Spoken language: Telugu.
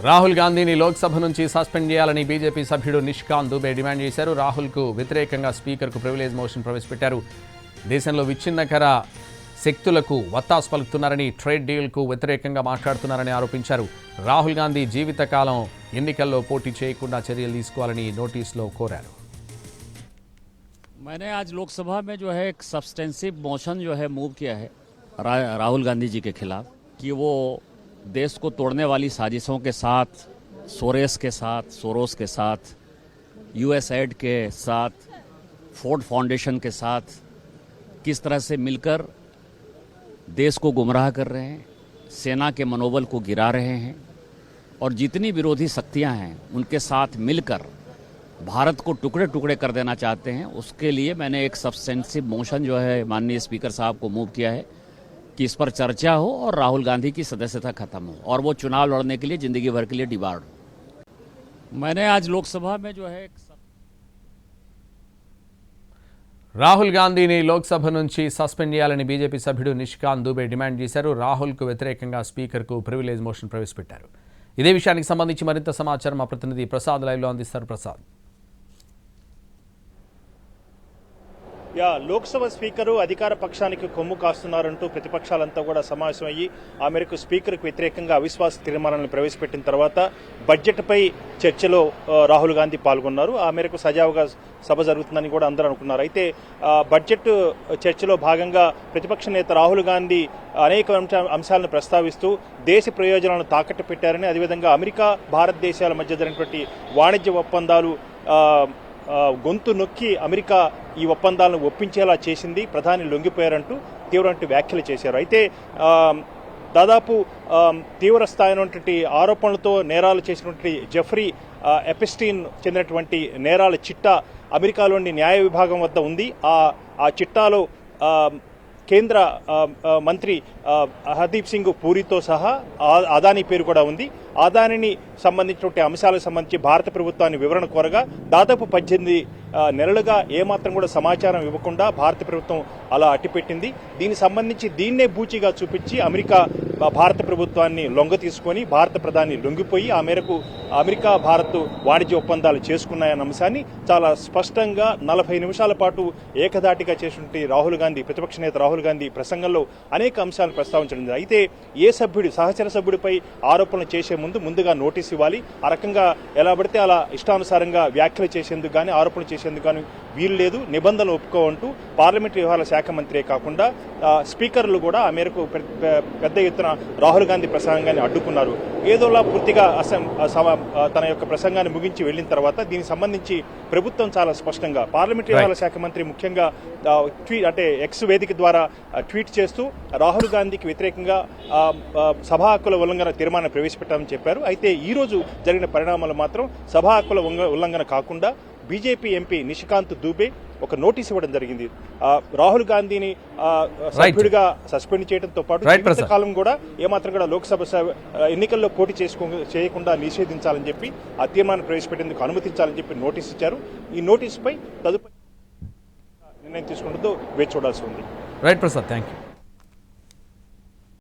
రాహుల్ గాంధీని లోక్సభ నుంచి సస్పెండ్ చేయాలని బీజేపీ సభ్యుడు నిష్కాంత్ దుబే డిమాండ్ చేశారు. రాహుల్కు వ్యతిరేకంగా స్పీకర్కు ప్రివిలేజ్ మోషన్ ప్రవేశపెట్టారు. దేశంలో విచ్ఛిన్నకర శక్తులకు వత్తాసు పలుకుతున్నారని, ట్రేడ్ డీల్కు వ్యతిరేకంగా మాట్లాడుతున్నారని ఆరోపించారు. రాహుల్ గాంధీ జీవితకాలం ఎన్నికల్లో పోటీ చేయకుండా చర్యలు తీసుకోవాలని నోటీసులో కోరారు. मैंने आज लोकसभा में जो है एक सब्सटेंसिव मोशन जो है मूव किया है राहुल गांधी जी के खिलाफ कि वो देश को तोड़ने वाली साजिशों के साथ, सोरोस के साथ, यूएसएड के साथ, फोर्ड फाउंडेशन के साथ किस तरह से मिलकर देश को गुमराह कर रहे हैं, सेना के मनोबल को गिरा रहे हैं और जितनी विरोधी शक्तियां हैं उनके साथ मिलकर भारत को टुकड़े टुकड़े कर देना चाहते हैं। उसके लिए मैंने एक सब्सटेंसिव मोशन जो है माननीय स्पीकर साहब को मूव किया है कि इस पर चर्चा हो और राहुल गांधी की सदस्यता खत्म हो और वो चुनाव लड़ने के लिए जिंदगी भर के लिए डिबार्ड हो। मैंने आज लोकसभा में जो है రాహుల్ గాంధీని లోక్సభ నుంచి సస్పెండ్ చేయాలని బీజేపీ సభ్యుడు నిష్కాంత్ దుబే డిమాండ్ చేశారు. రాహుల్కు వ్యతిరేకంగా స్పీకర్కు ప్రివిలేజ్ మోషన్ ప్రవేశపెట్టారు. ఇదే విషయానికి సంబంధించి మరింత సమాచారం మా ప్రతినిధి ప్రసాద్ లైవ్లో అందిస్తారు. ప్రసాద్, లోక్సభ స్పీకరు అధికార పక్షానికి కొమ్ము కాస్తున్నారంటూ ప్రతిపక్షాలంతా కూడా సమావేశమయ్యి ఆ మేరకు స్పీకర్కు వ్యతిరేకంగా అవిశ్వాస తీర్మానాలను ప్రవేశపెట్టిన తర్వాత బడ్జెట్పై చర్చలో రాహుల్ గాంధీ పాల్గొన్నారు. ఆ మేరకు సజావుగా సభ జరుగుతుందని కూడా అందరూ అనుకున్నారు. అయితే బడ్జెట్ చర్చలో భాగంగా ప్రతిపక్ష నేత రాహుల్ గాంధీ అనేక అంశాలను ప్రస్తావిస్తూ దేశ ప్రయోజనాలను తాకట్టు పెట్టారని, అదేవిధంగా అమెరికా భారతదేశాల మధ్య జరిగినటువంటి వాణిజ్య ఒప్పందాలు గొంతు నొక్కి అమెరికా ఈ ఒప్పందాలను ఒప్పించేలా చేసింది, ప్రధాని లొంగిపోయారంటూ తీవ్రమైన వ్యాఖ్యలు చేశారు. అయితే దాదాపు తీవ్ర స్థాయినటువంటి ఆరోపణలతో నేరాలు చేసినటువంటి జెఫ్రీ ఎపిస్టీన్ చెందినటువంటి నేరాల చిట్టా అమెరికాలోని న్యాయ విభాగం వద్ద ఉంది. ఆ చిట్టాలో కేంద్ర మంత్రి హర్దీప్ సింగ్ పూరితో సహా అదానీ పేరు కూడా ఉంది. అదానీని సంబంధించినటువంటి అంశాలకు సంబంధించి భారత ప్రభుత్వాన్ని వివరణ కోరగా దాదాపు 18 నెలలుగా ఏమాత్రం కూడా సమాచారం ఇవ్వకుండా భారత ప్రభుత్వం అలా అట్టిపెట్టింది. దీనికి సంబంధించి దీన్నే బూచిగా చూపించి అమెరికా భారత ప్రభుత్వాన్ని లొంగ తీసుకొని భారత ప్రధాని లొంగిపోయి ఆ మేరకు అమెరికా భారత్ వాణిజ్య ఒప్పందాలు చేసుకున్నాయన్న అంశాన్ని చాలా స్పష్టంగా 40 నిమిషాల పాటు ఏకధాటిగా చేసినటువంటి రాహుల్ గాంధీ, ప్రతిపక్ష నేత రాహుల్ గాంధీ ప్రసంగంలో అనేక అంశాలను ప్రస్తావించడం. అయితే ఏ సభ్యుడు సహచర సభ్యుడిపై ఆరోపణలు చేసే ముందుగా నోటీస్ ఇవ్వాలి. ఆ రకంగా ఎలా పడితే అలా ఇష్టానుసారంగా వ్యాఖ్యలు చేసేందుకు కానీ ఆరోపణలు చేసేందుకు కానీ వీలు లేదు, నిబంధనలు ఒప్పుకోవంటూ పార్లమెంటరీ వ్యవహారాల శాఖ మంత్రే కాకుండా స్పీకర్లు కూడా ఆ మేరకు పెద్ద ఎత్తున రాహుల్ గాంధీ ప్రసంగాన్ని అడ్డుకున్నారు. ఏదోలా పూర్తిగా తన యొక్క ప్రసంగాన్ని ముగించి వెళ్లిన తర్వాత దీనికి సంబంధించి ప్రభుత్వం చాలా స్పష్టంగా పార్లమెంటరీ వ్యవహారాల శాఖ మంత్రి ముఖ్యంగా ఎక్స్ వేదిక ద్వారా ట్వీట్ చేస్తూ రాహుల్ గాంధీకి వ్యతిరేకంగా సభా హక్కుల ఉల్లంఘన తీర్మానం ప్రవేశపెట్టామని చెప్పారు. అయితే ఈ రోజు జరిగిన పరిణామాలు మాత్రం సభా హక్కుల ఉల్లంఘన కాకుండా బీజేపీ ఎంపీ నిష్కాంత్ దుబే ఒక నోటీస్ ఇవ్వడం జరిగింది. రాహుల్ గాంధీని సభ్యుడిగా సస్పెండ్ చేయడంతో పాటు కాలం కూడా ఏమాత్రం కూడా లోక్సభ ఎన్నికల్లో పోటీ చేయకుండా నిషేధించాలని చెప్పి ఆ తీర్మానం ప్రవేశపెట్టేందుకు అనుమతించాలని చెప్పి నోటీస్ ఇచ్చారు. ఈ నోటీసుపై తదుపరి నిర్ణయం తీసుకుంటూ వేచి చూడాల్సి ఉంది. Right Prasad, thank you.